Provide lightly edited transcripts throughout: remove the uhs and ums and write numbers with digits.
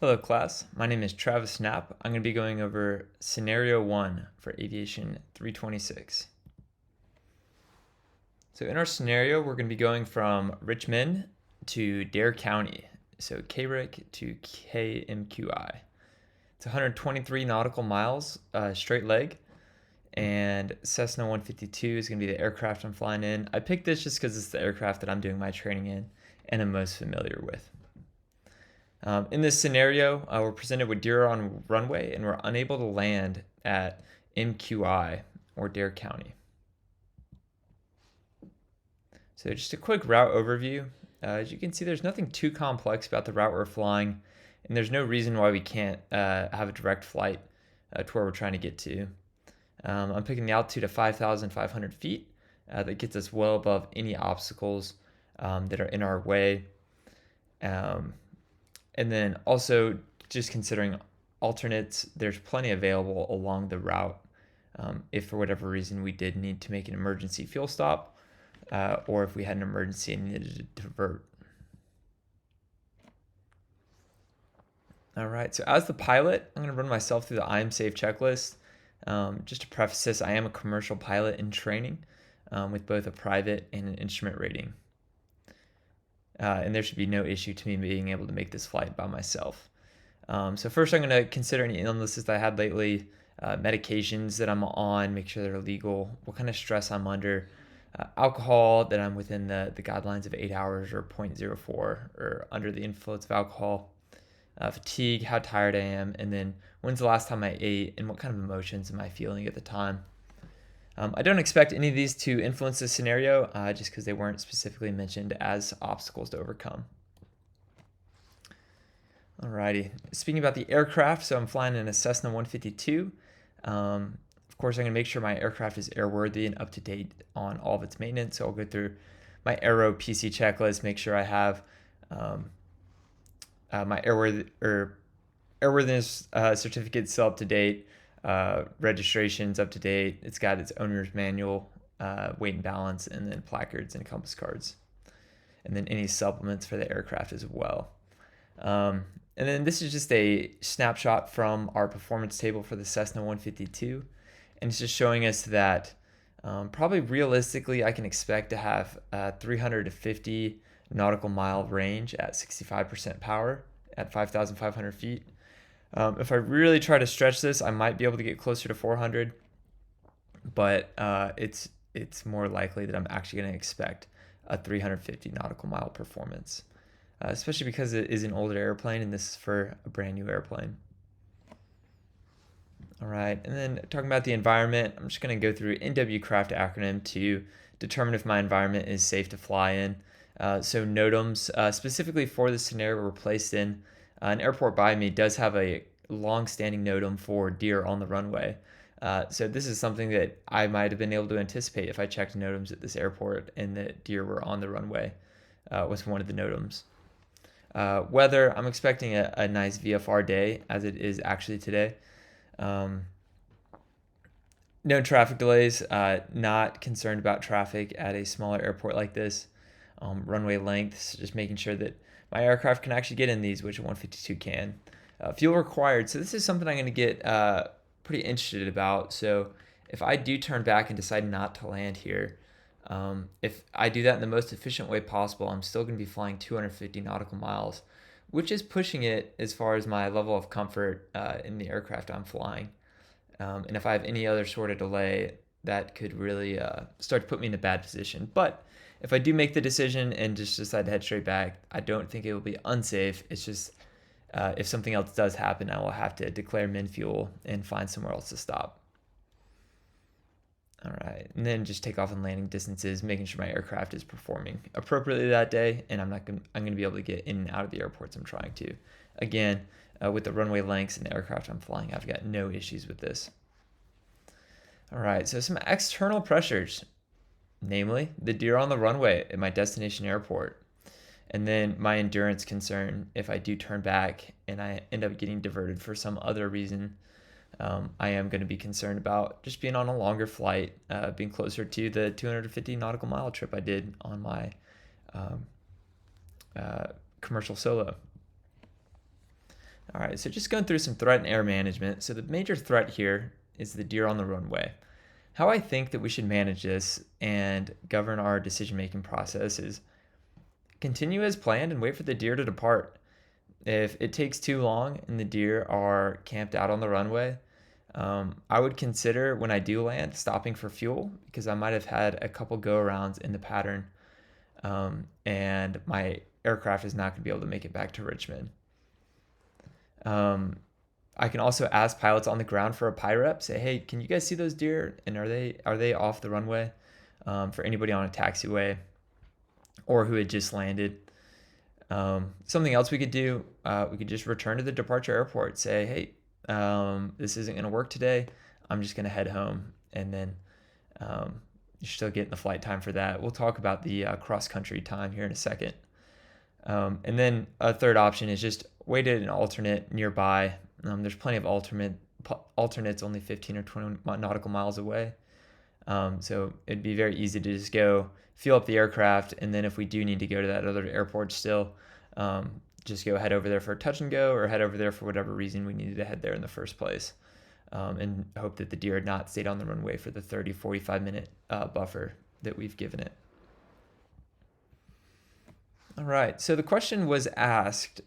Hello class, my name is Travis Knapp. I'm going to be going over scenario 1 for Aviation 326. So in our scenario, we're going to be going from Richmond to Dare County, so KRIC to KMQI. It's 123 nautical miles, straight leg, and Cessna 152 is going to be the aircraft I'm flying in. I picked this just because it's the aircraft that I'm doing my training in and am most familiar with. In this scenario, we're presented with deer on runway and we're unable to land at MQI or Dare County. So just a quick route overview. As you can see, there's nothing too complex about the route we're flying, and there's no reason why we can't have a direct flight to where we're trying to get to. I'm picking the altitude of 5,500 feet. That gets us well above any obstacles that are in our way. And then also just considering alternates, there's plenty available along the route if for whatever reason we did need to make an emergency fuel stop or if we had an emergency and needed to divert. All right, so as the pilot, I'm going to run myself through the I am safe checklist. Just to preface this, I am a commercial pilot in training with both a private and an instrument rating. And there should be no issue to me being able to make this flight by myself. So first I'm going to consider any illnesses that I had lately, medications that I'm on, make sure they're legal, what kind of stress I'm under, alcohol, that I'm within the guidelines of 8 hours or 0.04 or under the influence of alcohol, fatigue, how tired I am, and then when's the last time I ate and what kind of emotions am I feeling at the time. I don't expect any of these to influence this scenario just because they weren't specifically mentioned as obstacles to overcome. Alrighty, speaking about the aircraft, so I'm flying in a Cessna 152. Of course, I'm going to make sure my aircraft is airworthy and up to date on all of its maintenance. So I'll go through my Aero PC checklist, make sure I have my airworthiness certificate still up to date, registration's up to date. It's got its owner's manual, weight and balance, and then placards and compass cards, and then any supplements for the aircraft as well. And then this is just a snapshot from our performance table for the Cessna 152, and it's just showing us that probably realistically I can expect to have 350 nautical mile range at 65% power at 5,500 feet. If I really try to stretch this, I might be able to get closer to 400, but it's more likely that I'm actually going to expect a 350 nautical mile performance, especially because it is an older airplane and this is for a brand new airplane. All right, and then talking about the environment, I'm just going to go through NW Craft acronym to determine if my environment is safe to fly in. So NOTAMs, specifically for this scenario, were placed in an airport by me does have a long-standing NOTAM for deer on the runway. So this is something that I might have been able to anticipate if I checked NOTAMs at this airport and the deer were on the runway with one of the NOTAMs. Weather, I'm expecting a nice VFR day as it is actually today. No traffic delays, not concerned about traffic at a smaller airport like this. Runway lengths, just making sure that my aircraft can actually get in these, which a 152 can. Fuel required, so this is something I'm going to get pretty interested about. So if I do turn back and decide not to land here, if I do that in the most efficient way possible, I'm still going to be flying 250 nautical miles, which is pushing it as far as my level of comfort in the aircraft I'm flying. And if I have any other sort of delay, that could really start to put me in a bad position. But if I do make the decision and just decide to head straight back, I don't think it will be unsafe. It's just if something else does happen, I will have to declare min fuel and find somewhere else to stop. All right, and then just takeoff and landing distances, making sure my aircraft is performing appropriately that day, and I'm going to be able to get in and out of the airports I'm trying to. Again, with the runway lengths and the aircraft I'm flying, I've got no issues with this. All right, so some external pressures, namely the deer on the runway at my destination airport, and then my endurance concern if I do turn back and I end up getting diverted for some other reason. I am going to be concerned about just being on a longer flight, being closer to the 250 nautical mile trip I did on my commercial solo. All right, so just going through some threat and air management. So the major threat here is the deer on the runway. How I think that we should manage this and govern our decision-making process is continue as planned and wait for the deer to depart. If it takes too long and the deer are camped out on the runway, I would consider when I do land stopping for fuel because I might have had a couple go-arounds in the pattern, and my aircraft is not going to be able to make it back to Richmond. I can also ask pilots on the ground for a PIREP. Say, hey, can you guys see those deer? And are they off the runway? For anybody on a taxiway or who had just landed. Something else we could do, we could just return to the departure airport. Say, hey, this isn't going to work today. I'm just going to head home. And then you're still getting the flight time for that. We'll talk about the cross-country time here in a second. And then a third option is just wait at an alternate nearby. There's plenty of alternates only 15 or 20 nautical miles away. So it'd be very easy to just go fuel up the aircraft, and then if we do need to go to that other airport still, just go head over there for a touch and go, or head over there for whatever reason we needed to head there in the first place, and hope that the deer had not stayed on the runway for the 45 minute buffer that we've given it. All right, so the question was asked,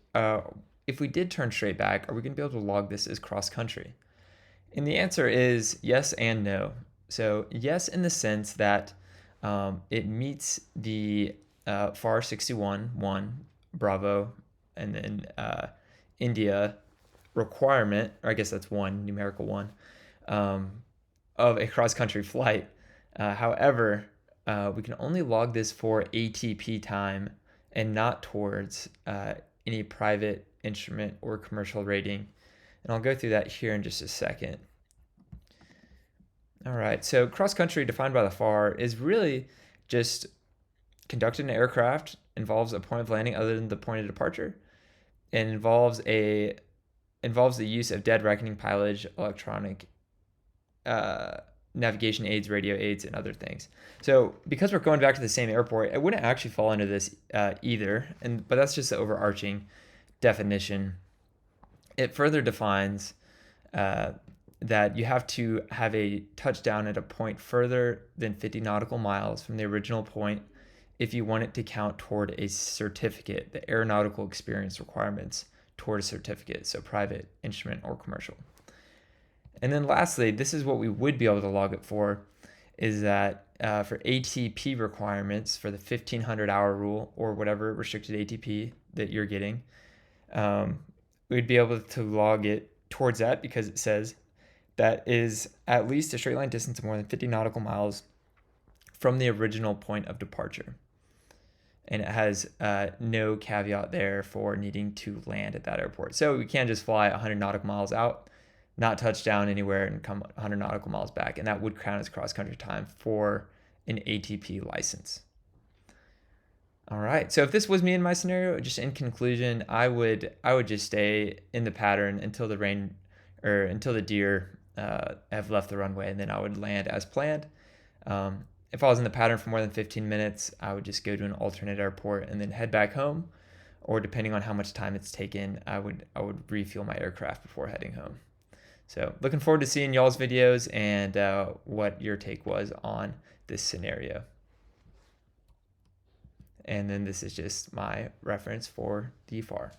if we did turn straight back, are we going to be able to log this as cross-country? And the answer is yes and no. So yes, in the sense that it meets the FAR 61-1 Bravo and then India requirement, or I guess that's one, numerical one, of a cross-country flight. However, we can only log this for ATP time and not towards any private instrument or commercial rating. And I'll go through that here in just a second. All right, so cross-country defined by the FAR is really just conducting an aircraft, involves a point of landing other than the point of departure, and involves the use of dead reckoning pilotage, electronic navigation aids, radio aids, and other things. So because we're going back to the same airport, it wouldn't actually fall into this either, but that's just the overarching definition. It further defines that you have to have a touchdown at a point further than 50 nautical miles from the original point if you want it to count toward a certificate, the aeronautical experience requirements toward a certificate, so private, instrument, or commercial. And then lastly, this is what we would be able to log it for, is that for ATP requirements for the 1500 hour rule or whatever restricted ATP that you're getting, we'd be able to log it towards that because it says that is at least a straight line distance of more than 50 nautical miles from the original point of departure. And it has no caveat there for needing to land at that airport. So we can't just fly 100 nautical miles out, not touch down anywhere, and come 100 nautical miles back. And that would count as cross-country time for an ATP license. All right, so if this was me in my scenario, just in conclusion, I would just stay in the pattern until the rain or until the deer have left the runway, and then I would land as planned. If I was in the pattern for more than 15 minutes, I would just go to an alternate airport and then head back home, or depending on how much time it's taken, I would refuel my aircraft before heading home. So looking forward to seeing y'all's videos and what your take was on this scenario. And then this is just my reference for the FAR.